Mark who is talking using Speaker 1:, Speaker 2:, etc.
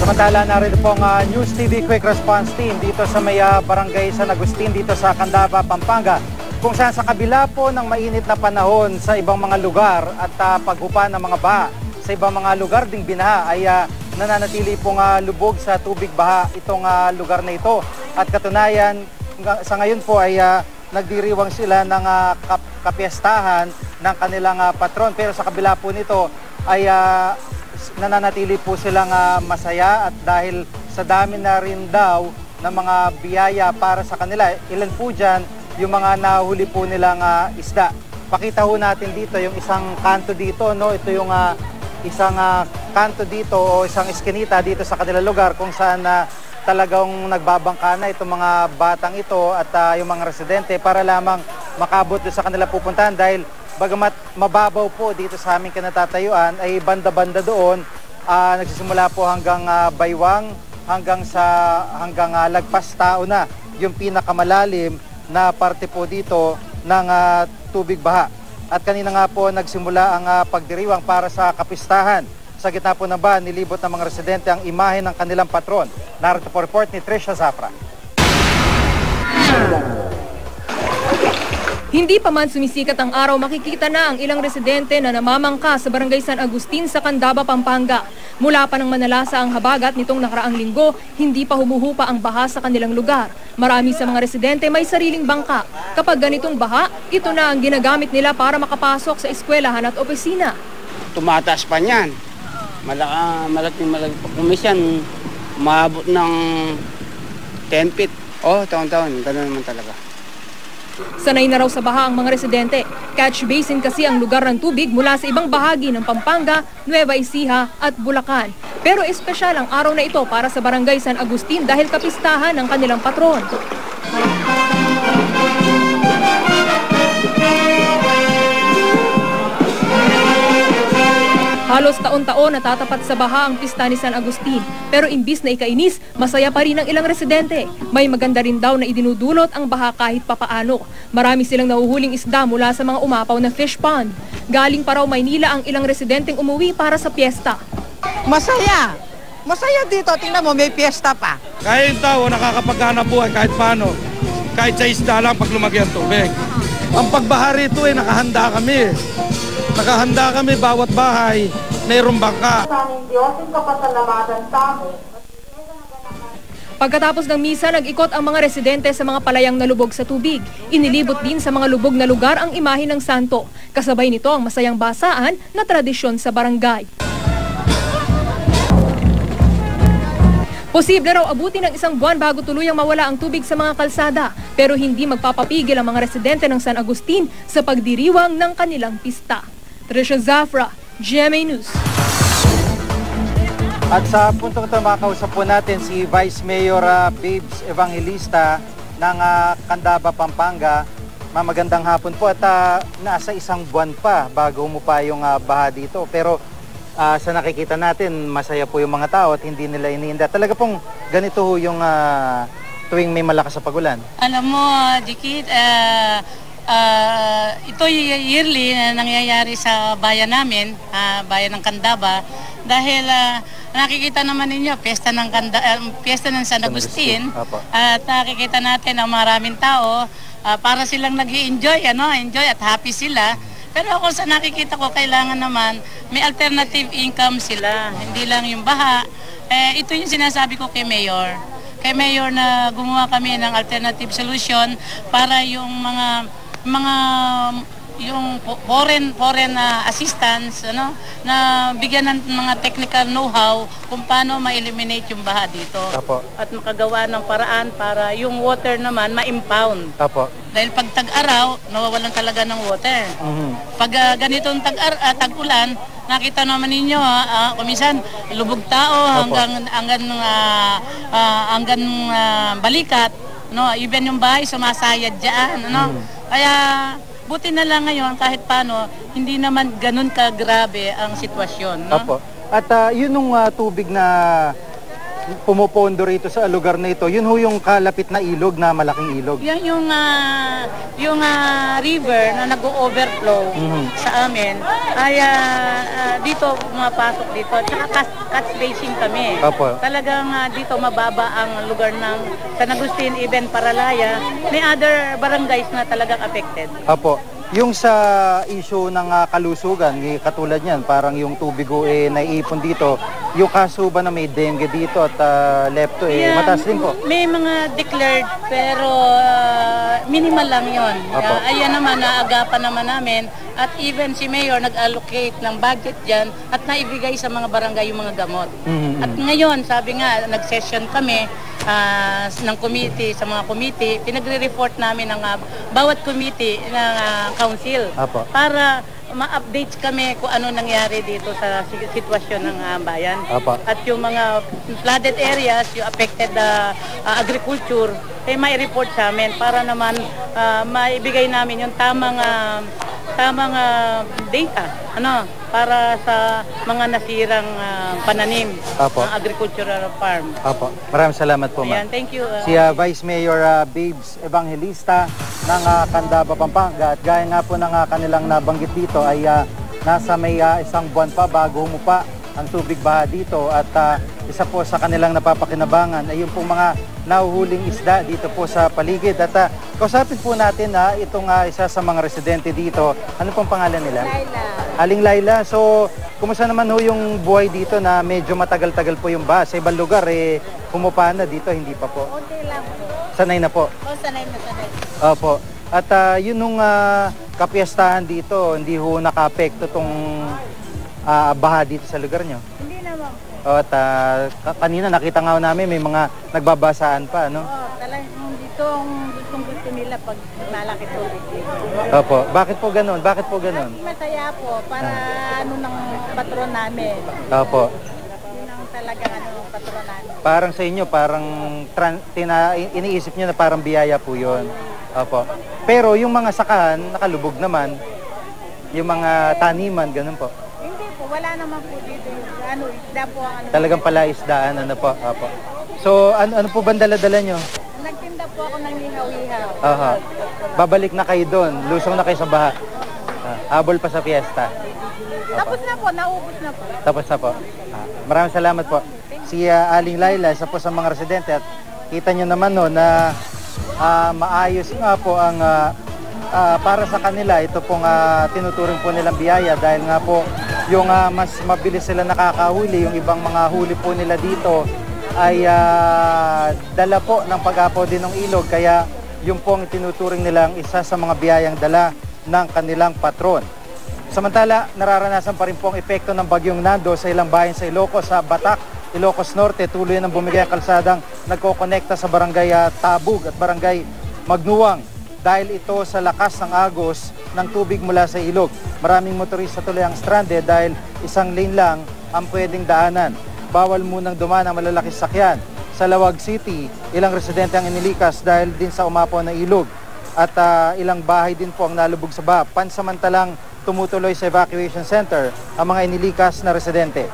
Speaker 1: Samantala narito pong News TV Quick Response Team dito sa may barangay San Agustin dito sa Candaba, Pampanga, kung saan sa kabila po ng mainit na panahon sa ibang mga lugar at paghupa ng mga baha sa ibang mga lugar ding binaha ay nananatili pong lubog sa tubig baha itong lugar na ito. At katunayan sa ngayon po ay nagdiriwang sila ng kapiestahan ng kanilang patron, pero sa kabila po nito ay nananatili po silang masaya at dahil sa dami na rin daw ng mga biyaya para sa kanila. Ilan po dyan yung mga nahuli po nilang isda. Pakita ho natin dito yung isang kanto dito, no? Ito yung isang kanto dito o isang eskinita dito sa kanilang lugar kung saan talagang nagbabangka na itong mga batang ito at yung mga residente para lamang makabot sa kanila pupuntahan dahil bagamat mababaw po dito sa aming kinatatayuan ay banda-banda doon nagsisimula po hanggang Baywang hanggang Lagpas Tao na yung pinakamalalim na parte po dito ng tubig baha. At kanina nga po nagsimula ang pagdiriwang para sa kapistahan. Sa gitna po ng baha, nilibot ng mga residente ang imahe ng kanilang patron. Narito po report ni Trisha Zafra.
Speaker 2: Hindi pa man sumisikat ang araw, makikita na ang ilang residente na namamangka sa barangay San Agustin sa Candaba, Pampanga. Mula pa ng manalasa ang habagat nitong nakaraang linggo, hindi pa humuhupa ang baha sa kanilang lugar. Marami sa mga residente may sariling bangka. Kapag ganitong baha, ito na ang ginagamit nila para makapasok sa eskwelahan at opisina.
Speaker 3: Tumataas pa niyan. Malaking kumisyan, maabot ng 10 feet. Taon-taon, gano'n naman talaga.
Speaker 2: Sanay na raw sa baha ang mga residente. Catch basin kasi ang lugar ng tubig mula sa ibang bahagi ng Pampanga, Nueva Ecija at Bulacan. Pero espesyal ang araw na ito para sa barangay San Agustin dahil kapistahan ng kanilang patron. Halos taon-taon natatapat sa baha ang pista ni San Agustin. Pero imbis na ikainis, masaya pa rin ang ilang residente. May maganda rin daw na idinudulot ang baha kahit papaano. Marami silang nahuhuling isda mula sa mga umapaw na fish pond. Galing pa raw Maynila ang ilang residenteng umuwi para sa piyesta.
Speaker 4: Masaya! Masaya dito. Tingnan mo, may piyesta pa.
Speaker 5: Kahit tao nakakapaghanap buhay kahit paano. Kahit sa isda lang pag lumaki ang tubig. Ang pagbaha rito nakahanda kami. Nakahanda kami, bawat bahay, mayroong bangka.
Speaker 2: Pagkatapos ng misa, nag-ikot ang mga residente sa mga palayang nalubog sa tubig. Inilibot din sa mga lubog na lugar ang imahe ng santo. Kasabay nito ang masayang basaan na tradisyon sa barangay. Posible raw abutin ng isang buwan bago tuluyang mawala ang tubig sa mga kalsada. Pero hindi magpapapigil ang mga residente ng San Agustin sa pagdiriwang ng kanilang pista. Trisha Zafra, GMA News.
Speaker 1: At sa puntong ito makakausap po natin si Vice Mayor Babes Evangelista ng Candaba, Pampanga. Magandang hapon po at nasa isang buwan pa bago humupa yung baha dito. Pero sa nakikita natin, masaya po yung mga tao at hindi nila iniinda. Talaga pong ganito yung tuwing may malakas sa pagulan.
Speaker 6: Alam mo, Dikit, ito yearly na nangyayari sa bayan namin, bayan ng Candaba, dahil nakikita naman ninyo piyesta ng San Agustin at nakikita natin ang maraming tao para silang nag-i-enjoy, enjoy at happy sila. Pero ako sa nakikita ko, kailangan naman may alternative income sila, hindi lang yung baha. Ito yung sinasabi ko kay Mayor na gumawa kami ng alternative solution para yung yung foreign assistance na bigyan ng mga technical know-how kung paano ma-eliminate yung baha dito.
Speaker 1: Apo.
Speaker 6: At makagawa ng paraan para yung water naman ma-impound.
Speaker 1: Apo.
Speaker 6: Dahil pag tag-araw, nawawalan talaga ng water. Pag ganitong tag-ulan, nakita naman ninyo kuminsan lubog tao hanggang balikat, even yung bahay sumasayad diyan, Kaya buti na lang ngayon kahit paano hindi naman ganun kagrabe ang sitwasyon,
Speaker 1: Opo. At yun nung tubig na pumupondo rito sa lugar na ito, yun ho yung kalapit na ilog na malaking ilog.
Speaker 6: Yan yung river na nag-overflow sa amin ay dito pumapasok dito. Tsaka catch basin kami.
Speaker 1: Opo.
Speaker 6: Talagang dito mababa ang lugar ng San Agustin, even Paralaya. May other barangays na talagang affected.
Speaker 1: Opo. Yung sa issue ng kalusugan, katulad niyan, parang yung tubig naiipon dito, yung kaso ba na may dengue dito at lepto, mataas din po?
Speaker 6: May mga declared pero minimal lang yon. Ayan naman, naagapan naman namin at even si Mayor nag-allocate ng budget dyan at naibigay sa mga barangay yung mga gamot. At ngayon, sabi nga, nag-session kami ng committee, sa mga committee, pinagre-report namin ng bawat committee ng council para ma-update kami kung ano nangyari dito sa sitwasyon ng bayan. At yung mga flooded areas, yung affected agriculture, may report sa amin para naman maibigay namin yung tamang data para sa mga nasirang pananim ng agricultural farm.
Speaker 1: Maraming salamat po, ma'am.
Speaker 6: Thank you.
Speaker 1: Si Vice Mayor Babes Evangelista ng Candaba, Pampanga, at gaya nga po ng kanilang nabanggit dito ay nasa may isang buwan pa bago humupa ang tubig baha dito at isa po sa kanilang napapakinabangan ay yung pong mga nahuhuling isda dito po sa paligid. At kausapin po natin itong isa sa mga residente dito. Ano pong pangalan nila?
Speaker 7: Laila.
Speaker 1: Aling Laila. So, kumusta naman ho yung buhay dito na medyo matagal-tagal po yung baha? Sa ibang lugar, humupa na dito, hindi pa po?
Speaker 7: Okay lang po.
Speaker 1: Sanay na po?
Speaker 7: Sanay na sanay.
Speaker 1: Opo. At yun nung kapiyastahan dito, hindi ho naka-apekto itong baha dito sa lugar nyo?
Speaker 7: Hindi naman po.
Speaker 1: At kanina nakita nga namin may mga nagbabasaan pa, no?
Speaker 7: Talagang dito ang gusto nila pag malaki tubig dito.
Speaker 1: Opo. Bakit po ganun? Bakit po ganun?
Speaker 7: Masaya po para ng patron namin.
Speaker 1: Opo.
Speaker 7: Yun ang talagang ng patron namin.
Speaker 1: Parang sa inyo, parang iniisip nyo na parang biyaya po yun. Opo. Pero yung mga sakahan, nakalubog naman. Yung mga taniman, ganun po.
Speaker 7: Hindi po, wala naman po dito. Isda po ang
Speaker 1: Talagang pala isdaan, po. Opo. So, ano po ba dala-dala nyo?
Speaker 7: Nagtinda po ako ng ihaw-ihaw.
Speaker 1: Aha. Babalik na kayo doon. Lusong na kayo sa baha. Habol pa sa fiesta.
Speaker 7: Tapos na po, naubos na po.
Speaker 1: Tapos na po. Maraming salamat po. Si Aling Laila, isa po sa mga residente at kita nyo naman na maayos nga po ang para sa kanila. Ito pong tinuturing po nilang biyaya dahil nga po yung mas mabilis sila nakakahuli, yung ibang mga huli po nila dito ay dala po ng pag-apo din ng ilog, kaya yung pong tinuturing nilang isa sa mga biyayang dala ng kanilang patron. Samantala, nararanasan pa rin po ang epekto ng bagyong Nando sa ilang bayan sa Ilocos, sa Batac, Ilocos Norte. Tuloy nang bumigay ang kalsadang nagkokonekta sa barangay Tabug at barangay Magnuwang dahil ito sa lakas ng agos ng tubig mula sa ilog. Maraming motorista tuloy ang stranded dahil isang lane lang ang pwedeng daanan. Bawal munang dumaan ang malalaking sakyan. Sa Lawag City, ilang residente ang inilikas dahil din sa umapaw na ilog. At ilang bahay din po ang nalubog sa baha. Pansamantalang tumutuloy sa evacuation center ang mga inilikas na residente.